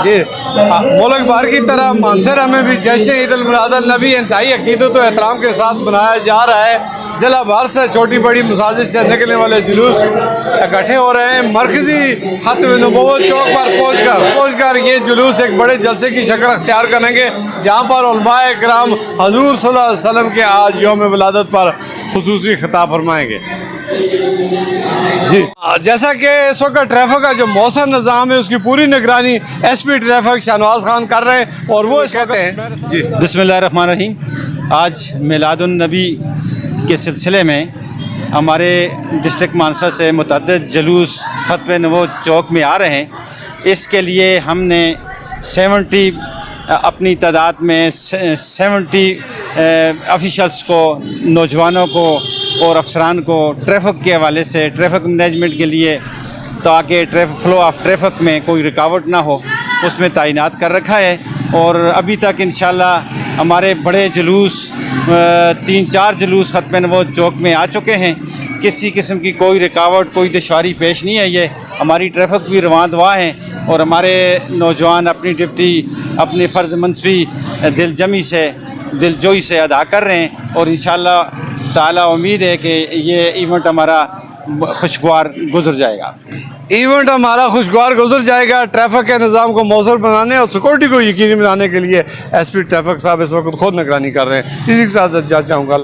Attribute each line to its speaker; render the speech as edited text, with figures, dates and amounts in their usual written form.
Speaker 1: जी मुल्क भर की तरह मानसरा में भी जश्न ईद उल मिलाद अन नबी इंतहाई अकीदत व एहतराम के साथ मनाया जा रहा है। ज़िला भर से छोटी बड़ी मसाजिद से निकलने वाले जुलूस इकट्ठे हो रहे हैं। मरकज़ी खत्म नबूवत चौक पर पहुँच कर ये जुलूस एक बड़े जलसे की शक्ल अख्तियार करेंगे, जहाँ पर उलमाए किराम हजूर सल्लल्लाहु अलैहि वसल्लम के आज यौम विलादत पर खुसूसी खिताब फरमाएंगे। जी जैसा कि इस वक्त ट्रैफिक का जो मौसम निज़ाम है उसकी पूरी निगरानी SP ट्रैफिक शाहनवाज खान कर रहे हैं और वो इस कहते हैं। जी
Speaker 2: बिस्मिल्लाहिर्रहमानिर्रहीम। आज मिलादुन नबी के सिलसिले में हमारे डिस्ट्रिक्ट मानसा से मुतअद्दिद जुलूस खत्म नबूवत चौक में आ रहे हैं। इसके लिए हमने 70 अपनी तादाद में 70 ऑफिशल्स को, नौजवानों को और अफसरान को ट्रैफिक के हवाले से ट्रैफिक मैनेजमेंट के लिए, ताकि फ्लो ऑफ ट्रैफिक में कोई रुकावट ना हो, उसमें तैनात कर रखा है। और अभी तक इंशाल्लाह हमारे बड़े जुलूस 3-4 जुलूस खत्म नबूवत चौक में आ चुके हैं। किसी किस्म की कोई रुकावट, कोई दुश्वारी पेश नहीं आई है। हमारी ट्रैफिक भी रवां दवा है और हमारे नौजवान अपनी ड्यूटी अपने फ़र्ज़ मनसबी दिलजोई से अदा कर रहे हैं और इंशाअल्लाह ताला उम्मीद है कि ये इवेंट हमारा खुशगवार गुजर जाएगा। ट्रैफिक के निज़ाम को मौसर बनाने और सिक्योरिटी को यकीनी बनाने के लिए SP ट्रैफिक साहब इस वक्त खुद निगरानी कर रहे हैं। इसी के साथ चाहूँगा।